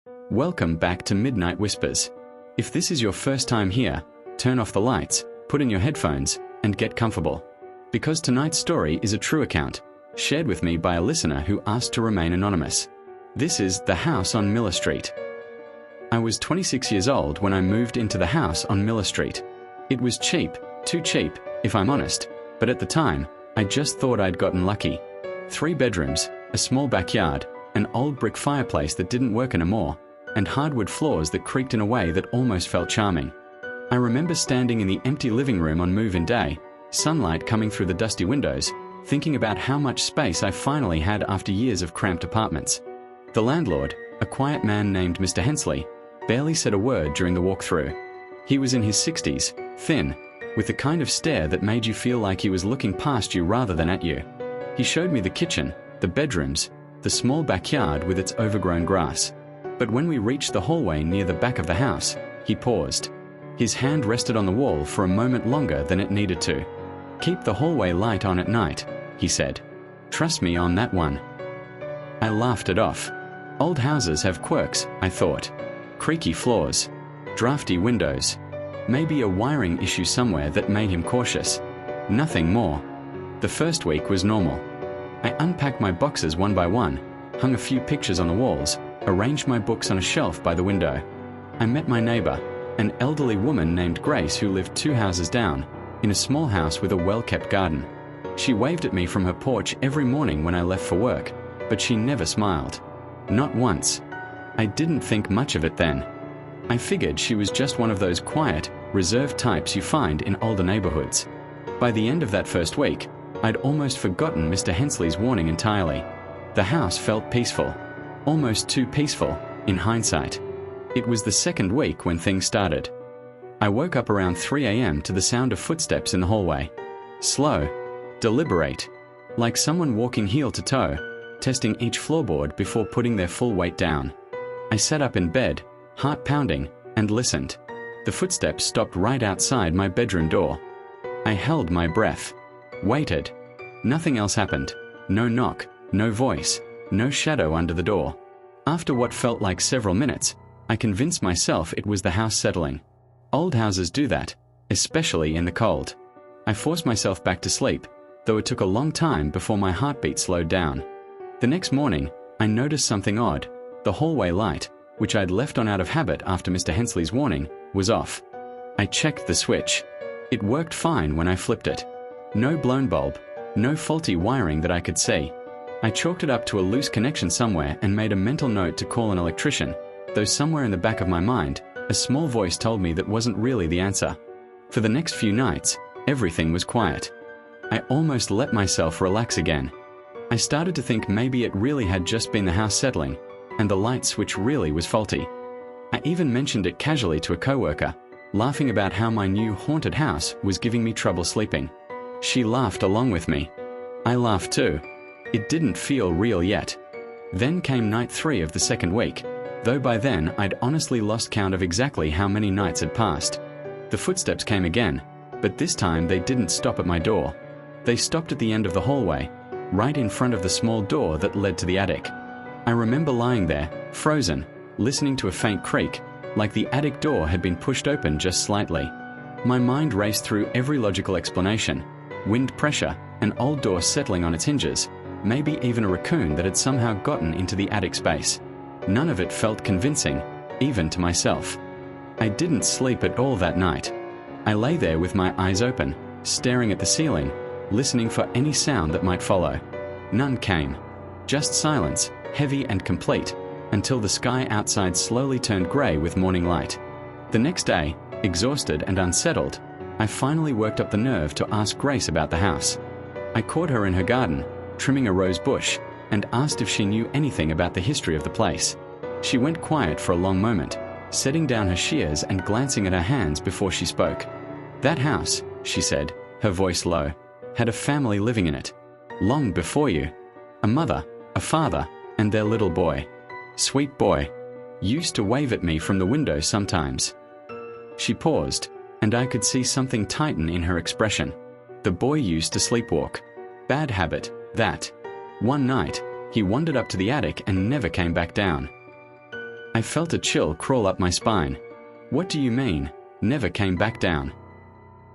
Welcome back to Midnight Whispers. If this is your first time here, turn off the lights, put in your headphones, and get comfortable. Because tonight's story is a true account, shared with me by a listener who asked to remain anonymous. This is The House on Miller Street. I was 26 years old when I moved into the house on Miller Street. It was cheap, too cheap, if I'm honest, but at the time, I just thought I'd gotten lucky. 3 bedrooms, a small backyard, an old brick fireplace that didn't work anymore, and hardwood floors that creaked in a way that almost felt charming. I remember standing in the empty living room on move-in day, sunlight coming through the dusty windows, thinking about how much space I finally had after years of cramped apartments. The landlord, a quiet man named Mr. Hensley, barely said a word during the walkthrough. He was in his 60s, thin, with the kind of stare that made you feel like he was looking past you rather than at you. He showed me the kitchen, the bedrooms, the small backyard with its overgrown grass. But when we reached the hallway near the back of the house, he paused. His hand rested on the wall for a moment longer than it needed to. "Keep the hallway light on at night," he said. "Trust me on that one." I laughed it off. Old houses have quirks, I thought. Creaky floors, drafty windows, maybe a wiring issue somewhere that made him cautious. Nothing more. The first week was normal. I unpacked my boxes one by one, hung a few pictures on the walls, arranged my books on a shelf by the window. I met my neighbor, an elderly woman named Grace who lived 2 houses down, in a small house with a well-kept garden. She waved at me from her porch every morning when I left for work, but she never smiled. Not once. I didn't think much of it then. I figured she was just one of those quiet, reserved types you find in older neighborhoods. By the end of that first week, I'd almost forgotten Mr. Hensley's warning entirely. The house felt peaceful. Almost too peaceful, in hindsight. It was the second week when things started. I woke up around 3 a.m. to the sound of footsteps in the hallway. Slow, deliberate, like someone walking heel to toe, testing each floorboard before putting their full weight down. I sat up in bed, heart pounding, and listened. The footsteps stopped right outside my bedroom door. I held my breath. Waited. Nothing else happened. No knock, no voice, no shadow under the door. After what felt like several minutes, I convinced myself it was the house settling. Old houses do that, especially in the cold. I forced myself back to sleep, though it took a long time before my heartbeat slowed down. The next morning, I noticed something odd. The hallway light, which I'd left on out of habit after Mr. Hensley's warning, was off. I checked the switch. It worked fine when I flipped it. No blown bulb, no faulty wiring that I could see. I chalked it up to a loose connection somewhere and made a mental note to call an electrician, though somewhere in the back of my mind, a small voice told me that wasn't really the answer. For the next few nights, everything was quiet. I almost let myself relax again. I started to think maybe it really had just been the house settling, and the light switch really was faulty. I even mentioned it casually to a coworker, laughing about how my new haunted house was giving me trouble sleeping. She laughed along with me. I laughed too. It didn't feel real yet. Then came night 3 of the second week, though by then I'd honestly lost count of exactly how many nights had passed. The footsteps came again, but this time they didn't stop at my door. They stopped at the end of the hallway, right in front of the small door that led to the attic. I remember lying there, frozen, listening to a faint creak, like the attic door had been pushed open just slightly. My mind raced through every logical explanation. Wind pressure, an old door settling on its hinges, maybe even a raccoon that had somehow gotten into the attic space. None of it felt convincing, even to myself. I didn't sleep at all that night. I lay there with my eyes open, staring at the ceiling, listening for any sound that might follow. None came. Just silence, heavy and complete, until the sky outside slowly turned grey with morning light. The next day, exhausted and unsettled, I finally worked up the nerve to ask Grace about the house. I caught her in her garden, trimming a rose bush, and asked if she knew anything about the history of the place. She went quiet for a long moment, setting down her shears and glancing at her hands before she spoke. "That house," she said, her voice low, "had a family living in it. Long before you. A mother, a father, and their little boy. Sweet boy. Used to wave at me from the window sometimes." She paused, and I could see something tighten in her expression. The boy used to sleepwalk. Bad habit, that. One night, he wandered up to the attic and never came back down. I felt a chill crawl up my spine. What do you mean, never came back down?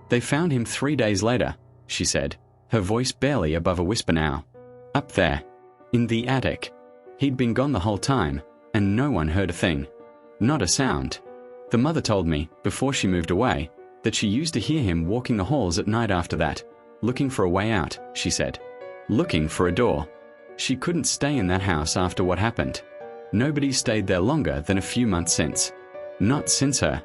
They found him 3 days later, she said, her voice barely above a whisper now. Up there. In the attic. He'd been gone the whole time, and no one heard a thing. Not a sound. The mother told me, before she moved away, that she used to hear him walking the halls at night after that, looking for a way out, she said. Looking for a door. She couldn't stay in that house after what happened. Nobody stayed there longer than a few months since. Not since her.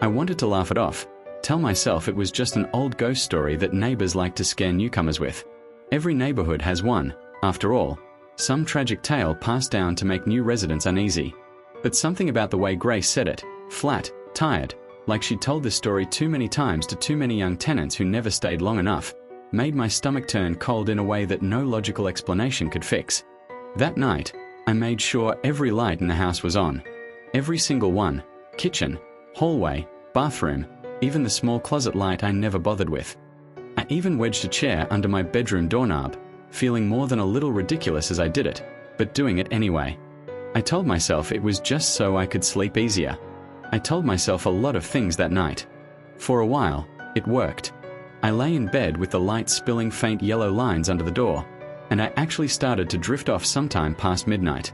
I wanted to laugh it off, tell myself it was just an old ghost story that neighbors like to scare newcomers with. Every neighborhood has one, after all, some tragic tale passed down to make new residents uneasy. But something about the way Grace said it, flat, tired, like she'd told this story too many times to too many young tenants who never stayed long enough, made my stomach turn cold in a way that no logical explanation could fix. That night, I made sure every light in the house was on. Every single one, kitchen, hallway, bathroom, even the small closet light I never bothered with. I even wedged a chair under my bedroom doorknob, feeling more than a little ridiculous as I did it, but doing it anyway. I told myself it was just so I could sleep easier. I told myself a lot of things that night. For a while, it worked. I lay in bed with the light spilling faint yellow lines under the door, and I actually started to drift off sometime past midnight.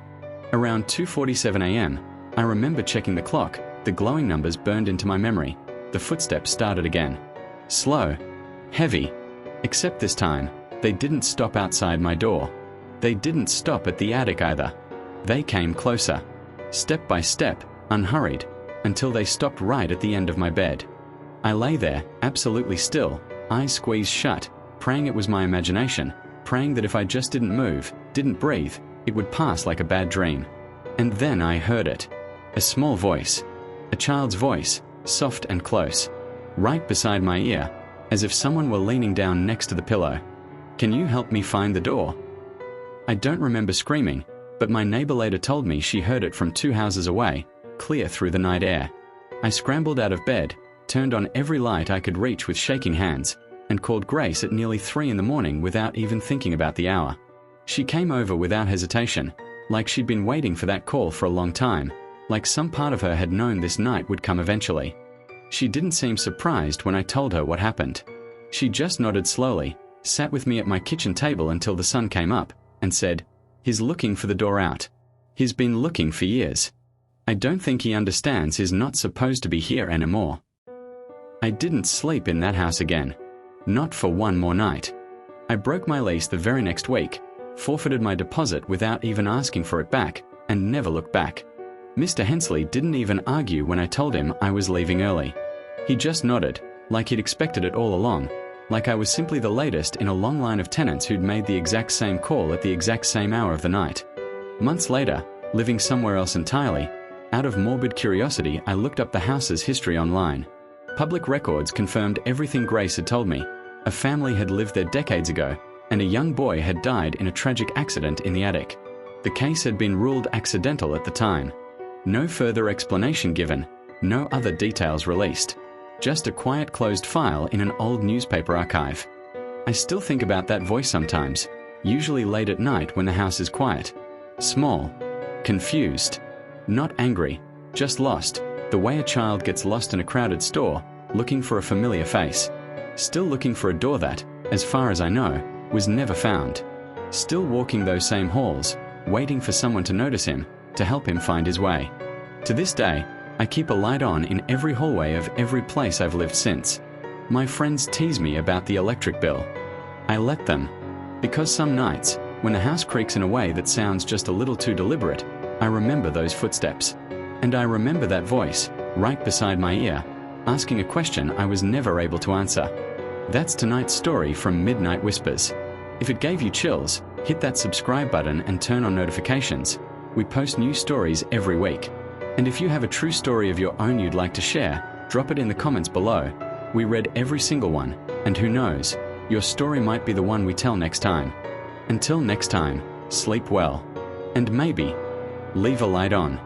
Around 2:47 a.m., I remember checking the clock, the glowing numbers burned into my memory. The footsteps started again. Slow. Heavy. Except this time, they didn't stop outside my door. They didn't stop at the attic either. They came closer. Step by step, unhurried, until they stopped right at the end of my bed. I lay there, absolutely still, eyes squeezed shut, praying it was my imagination, praying that if I just didn't move, didn't breathe, it would pass like a bad dream. And then I heard it. A small voice. A child's voice, soft and close. Right beside my ear, as if someone were leaning down next to the pillow. Can you help me find the door? I don't remember screaming, but my neighbor later told me she heard it from 2 houses away, clear through the night air. I scrambled out of bed, turned on every light I could reach with shaking hands, and called Grace at nearly 3 in the morning without even thinking about the hour. She came over without hesitation, like she'd been waiting for that call for a long time, like some part of her had known this night would come eventually. She didn't seem surprised when I told her what happened. She just nodded slowly, sat with me at my kitchen table until the sun came up, and said, "He's looking for the door out. He's been looking for years. I don't think he understands he's not supposed to be here anymore." I didn't sleep in that house again. Not for one more night. I broke my lease the very next week, forfeited my deposit without even asking for it back, and never looked back. Mr. Hensley didn't even argue when I told him I was leaving early. He just nodded, like he'd expected it all along, like I was simply the latest in a long line of tenants who'd made the exact same call at the exact same hour of the night. Months later, living somewhere else entirely, out of morbid curiosity I looked up the house's history online. Public records confirmed everything Grace had told me. A family had lived there decades ago, and a young boy had died in a tragic accident in the attic. The case had been ruled accidental at the time. No further explanation given, no other details released. Just a quiet closed file in an old newspaper archive. I still think about that voice sometimes, usually late at night when the house is quiet. Small. Confused. Not angry, just lost, the way a child gets lost in a crowded store, looking for a familiar face. Still looking for a door that, as far as I know, was never found. Still walking those same halls, waiting for someone to notice him, to help him find his way. To this day, I keep a light on in every hallway of every place I've lived since. My friends tease me about the electric bill. I let them. Because some nights, when the house creaks in a way that sounds just a little too deliberate, I remember those footsteps. And I remember that voice, right beside my ear, asking a question I was never able to answer. That's tonight's story from Midnight Whispers. If it gave you chills, hit that subscribe button and turn on notifications. We post new stories every week. And if you have a true story of your own you'd like to share, drop it in the comments below. We read every single one, and who knows, your story might be the one we tell next time. Until next time, sleep well. And maybe, leave a light on.